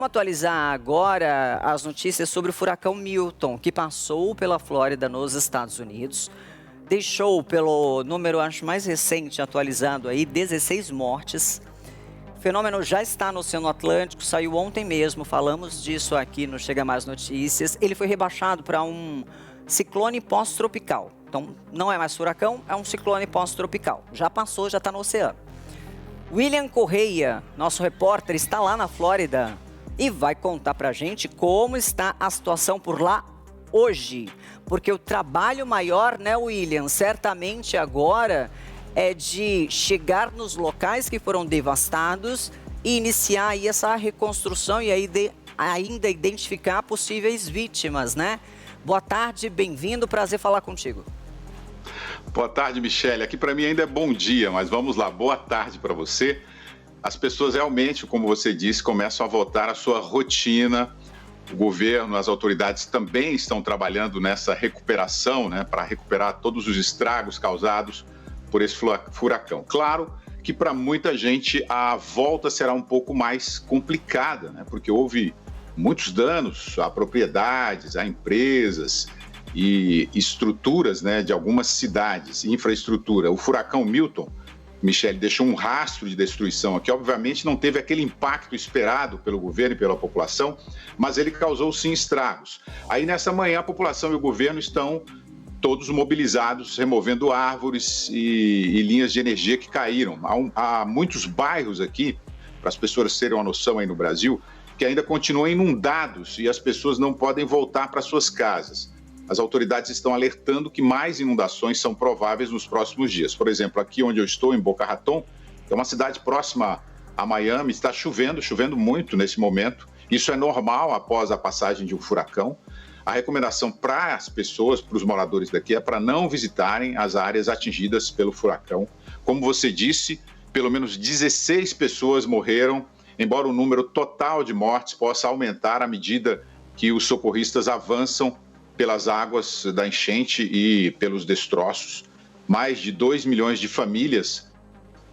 Vamos atualizar agora as notícias sobre o furacão Milton, que passou pela Flórida, nos Estados Unidos. Deixou, pelo número acho mais recente atualizado aí, 16 mortes. O fenômeno já está no Oceano Atlântico, saiu ontem mesmo, falamos disso aqui no Chega Mais Notícias. Ele foi rebaixado para um ciclone pós-tropical. Então, não é mais furacão, é um ciclone pós-tropical. Já passou, já está no oceano. William Correia, nosso repórter, está lá na Flórida e vai contar pra gente como está a situação por lá hoje. Porque o trabalho maior, né, William, certamente agora é de chegar nos locais que foram devastados e iniciar aí essa reconstrução e aí ainda identificar possíveis vítimas, né? Boa tarde, bem-vindo, prazer falar contigo. Boa tarde, Michele. Aqui para mim ainda é bom dia, mas vamos lá. Boa tarde para você. As pessoas realmente, como você disse, começam a voltar à sua rotina. O governo, as autoridades também estão trabalhando nessa recuperação, né, para recuperar todos os estragos causados por esse furacão. Claro que para muita gente a volta será um pouco mais complicada, né, porque houve muitos danos a propriedades, a empresas e estruturas, né, de algumas cidades, infraestrutura. O furacão Milton, Michele, deixou um rastro de destruição aqui. Obviamente não teve aquele impacto esperado pelo governo e pela população, mas ele causou sim estragos. Aí nessa manhã a população e o governo estão todos mobilizados, removendo árvores e linhas de energia que caíram. Há muitos bairros aqui, para as pessoas terem uma noção aí no Brasil, que ainda continuam inundados e as pessoas não podem voltar para suas casas. As autoridades estão alertando que mais inundações são prováveis nos próximos dias. Por exemplo, aqui onde eu estou, em Boca Raton, é uma cidade próxima a Miami, está chovendo muito nesse momento. Isso é normal após a passagem de um furacão. A recomendação para as pessoas, para os moradores daqui, é para não visitarem as áreas atingidas pelo furacão. Como você disse, pelo menos 16 pessoas morreram, embora o número total de mortes possa aumentar à medida que os socorristas avançam pelas águas da enchente e pelos destroços. Mais de 2 milhões de famílias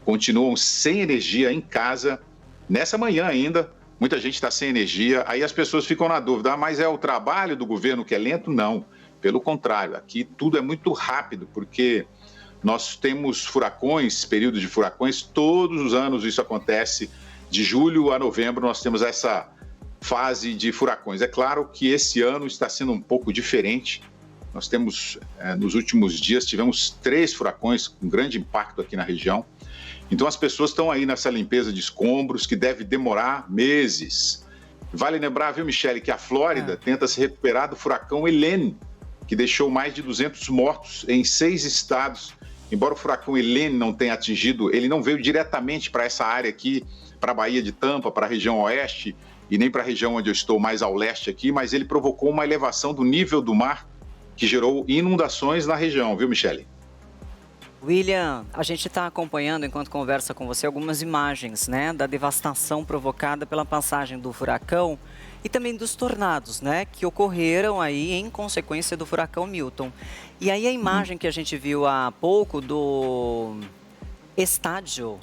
continuam sem energia em casa. Nessa manhã ainda, muita gente está sem energia. Aí as pessoas ficam na dúvida, mas é o trabalho do governo que é lento? Não, pelo contrário, aqui tudo é muito rápido, porque nós temos furacões, períodos de furacões, todos os anos isso acontece. De julho a novembro nós temos essa fase de furacões. É claro que esse ano está sendo um pouco diferente. Nós temos, nos últimos dias, tivemos 3 furacões com grande impacto aqui na região. Então as pessoas estão aí nessa limpeza de escombros que deve demorar meses. Vale lembrar, viu, Michele, que a Flórida tenta se recuperar do furacão Helene, que deixou mais de 200 mortos em 6 estados. Embora o furacão Helene não tenha atingido, ele não veio diretamente para essa área aqui, para a Baía de Tampa, para a região oeste, e nem para a região onde eu estou, mais ao leste aqui, mas ele provocou uma elevação do nível do mar que gerou inundações na região, viu, Michele? William, a gente está acompanhando, enquanto conversa com você, algumas imagens, né, da devastação provocada pela passagem do furacão e também dos tornados, né, que ocorreram aí em consequência do furacão Milton. E aí a imagem que a gente viu há pouco do estádio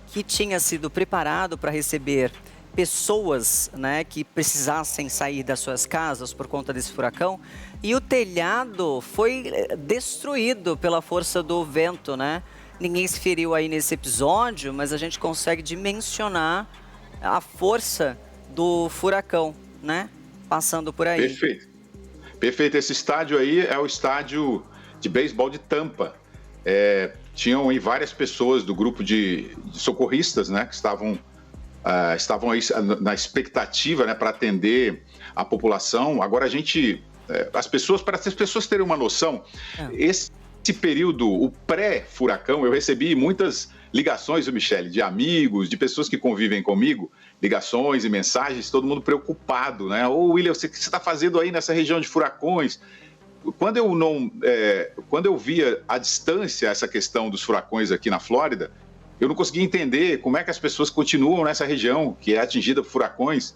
que tinha sido preparado para receber pessoas, né, que precisassem sair das suas casas por conta desse furacão, e o telhado foi destruído pela força do vento, né? Ninguém se feriu aí nesse episódio, mas a gente consegue dimensionar a força do furacão, né? Passando por aí. Perfeito. Perfeito. Esse estádio aí é o estádio de beisebol de Tampa. Tinham aí várias pessoas do grupo de socorristas, né, que estavam aí na expectativa, né, para atender a população. Agora para as pessoas terem uma noção, esse período, o pré-furacão, eu recebi muitas ligações, Michele, de amigos, de pessoas que convivem comigo, ligações e mensagens, todo mundo preocupado, né? Ô, William, o que você está fazendo aí nessa região de furacões? Quando eu via à distância essa questão dos furacões aqui na Flórida, eu não conseguia entender como é que as pessoas continuam nessa região que é atingida por furacões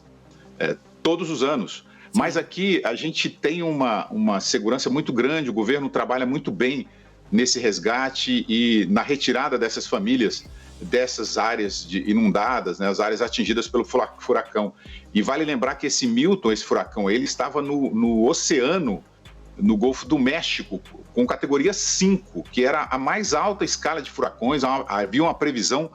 todos os anos. Mas aqui a gente tem uma segurança muito grande, o governo trabalha muito bem nesse resgate e na retirada dessas famílias dessas áreas inundadas, né, as áreas atingidas pelo furacão. E vale lembrar que esse Milton, esse furacão, ele estava no oceano, no Golfo do México, com categoria 5, que era a mais alta escala de furacões. Havia uma previsão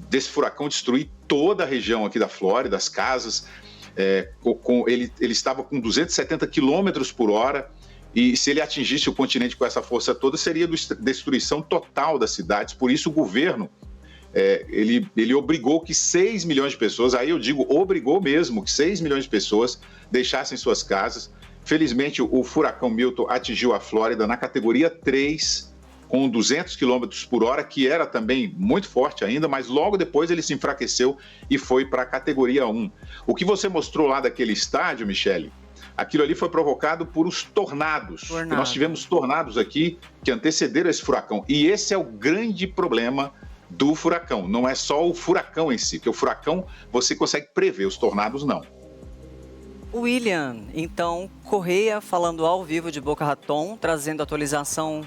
desse furacão destruir toda a região aqui da Flórida, as casas. Ele estava com 270 quilômetros por hora, e se ele atingisse o continente com essa força toda, seria destruição total das cidades. Por isso o governo, ele obrigou que 6 milhões de pessoas, aí eu digo obrigou mesmo, que 6 milhões de pessoas deixassem suas casas. Felizmente o furacão Milton atingiu a Flórida na categoria 3, com 200 quilômetros por hora, que era também muito forte ainda, mas logo depois ele se enfraqueceu e foi para a categoria 1. O que você mostrou lá daquele estádio, Michele, aquilo ali foi provocado por os tornados. Nós tivemos tornados aqui que antecederam esse furacão. E esse é o grande problema do furacão. Não é só o furacão em si, porque o furacão você consegue prever, os tornados não. William, então, Correia falando ao vivo de Boca Raton, trazendo atualização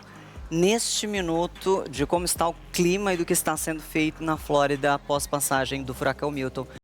neste minuto de como está o clima e do que está sendo feito na Flórida após passagem do furacão Milton.